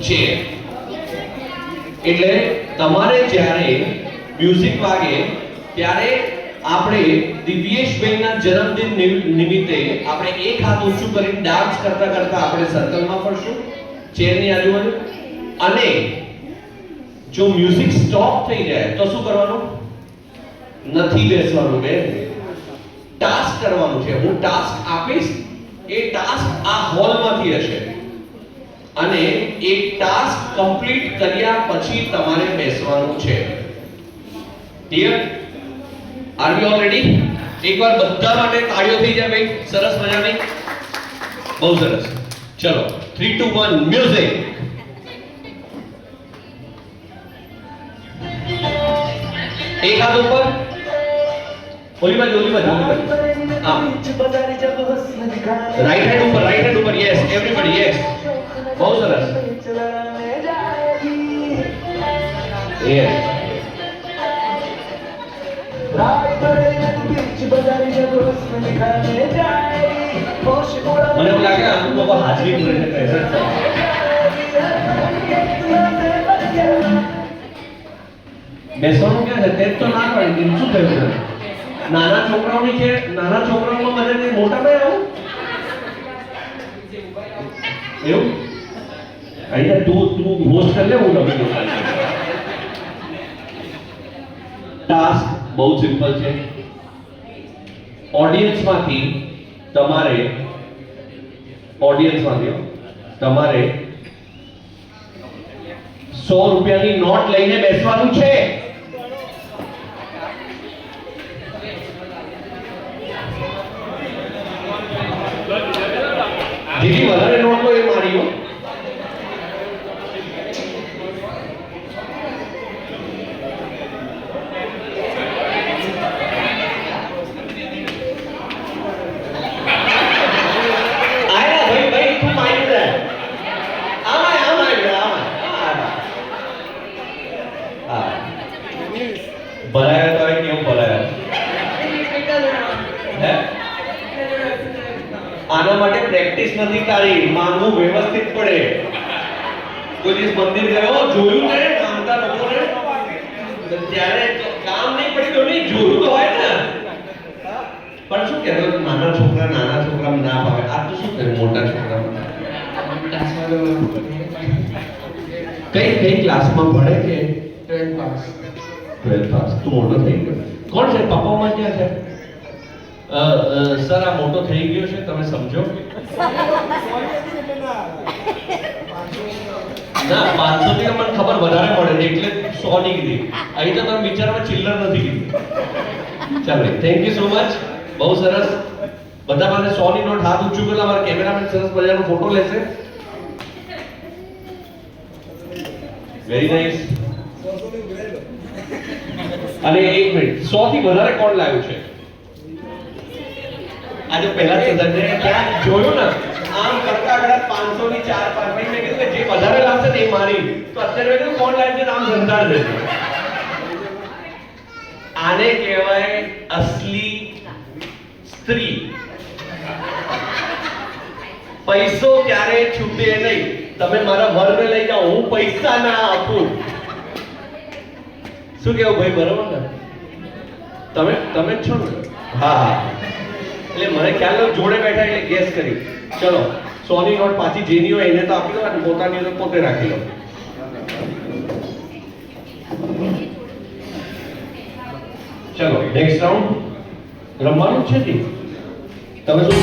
Chair. એટલે તમારે જ્યારે મ્યુઝિક વાગે ત્યારે આપણે દિવ્યેશભાઈના જન્મદિન નિમિત્તે આપણે એક હાથ ઊંચું કરીને ડાન્સ કરતા કરતા આપણે સર્કલમાં ફરશું ચેરની આજુબાજુ. અને જો મ્યુઝિક સ્ટોપ થઈ જાય તો શું કરવાનું? નથી બેસવાનું બેન, ટાસ્ક કરવાનું છે. હું ટાસ્ક આપીશ, એ ટાસ્ક આ હોલમાંથી હશે અને એ ટાસ્ક કમ્પ્લીટ કર્યા પછી તમારે બેસવાનું છે. Clear? Are you all ready? એકવાર બધા માટે તાળીઓ થઈ જાય ભાઈ. સરસ મજાની, બહુ સરસ. ચલો 3 2 1 મ્યુઝિક. એક હાથ ઉપર, ઓલી બાજુ હા, રાઈટ હેન્ડ ઉપર. Yes everybody, yes. બહુ સરસ. યસ. મને એવું લાગે અમુક લોકો હાજરી પૂરીને પ્રેઝન્ટ થાય. બેસવાનું ક્યાં છે? તે તો ના પાડી દીધું. શું થયું? નાના છોકરાઓની છે, નાના છોકરાઓમાં મને નહીં, મોટા ભાઈ આવું એવું અહીંયા તું હોસ્ટ કરી લે, હું લખી દઉં. ટાસ્ક બહુ સિમ્પલ છે. ઓડિયન્સમાંથી તમારે 100 રૂપિયાની નોટ લઈને બેસવાનું છે. જેથી વધારે નોટ લો એ મારી. ભરાયા તો કેવું ભરાયા? આના માટે પ્રેક્ટિસ નથી તારી, માંગવું વ્યવસ્થિત પડે. કોઈ દિવસ મંદિર ગયો, જોયું ને કામતા લોકોને, ત્યારે કામ નહીં પડી તો નહીં જોયું તો હોય ને. પણ શું કહેવાય, નાના છોકરા ના ભાવે. આ તો શું કહે મોટા છોકરા કઈ ક્લાસમાં ભણે કે? 12th pass. તું મોટો થઈ ગયો. કોણ છે પપ્પામાં? ક્યાં છે? સર આ મોટો થઈ ગયો છે, તમે સમજો. ના 500 ની મને ખબર વધારે પડે એટલે 100 ની કીધી. અહીં તો તમે વિચારમાં ચિલ્લર નથી કીધી. ચાલો, થેન્ક યુ સો મચ. બહુ સરસ. બધા પાસે 100 ની નોટ હાથ ઊંચું કરેલા. મારા કેમેરામેન સરસ મજાનો ફોટો લેશે. Very nice. અને 1 મિનિટ, 100 થી વધારે કોણ લાવ્યું છે? આજે પહેલા સદનને ક્યાં જોયું ને, આમ કરતા કરતા 500 ની 4 5 મેં કીધું કે જે વધારે લાવશે ને એ મારી. તો અત્યારે મેં કીધું કોણ લાવ્યું છે, આમ સંતાડ દેશે. આને કહેવાય અસલી સ્ત્રી. પૈસો ક્યારે છૂટે નહીં. તમે મારા વરને લઈ જાઓ, હું પૈસા ના આપું. શું કેવું ભાઈ? બરોબર ને? તમે જ છો ને? હા. એટલે મને ખ્યાલ જોડે બેઠા એટલે ગેસ કરી. ચલો 100 ની નોટ પાછી જેની હોય એને તો આપી દો અને પોતાની તો પોતે રાખી લો. ચલો નેક્સ્ટ રાઉન્ડ રમવાનું છે. તમે શું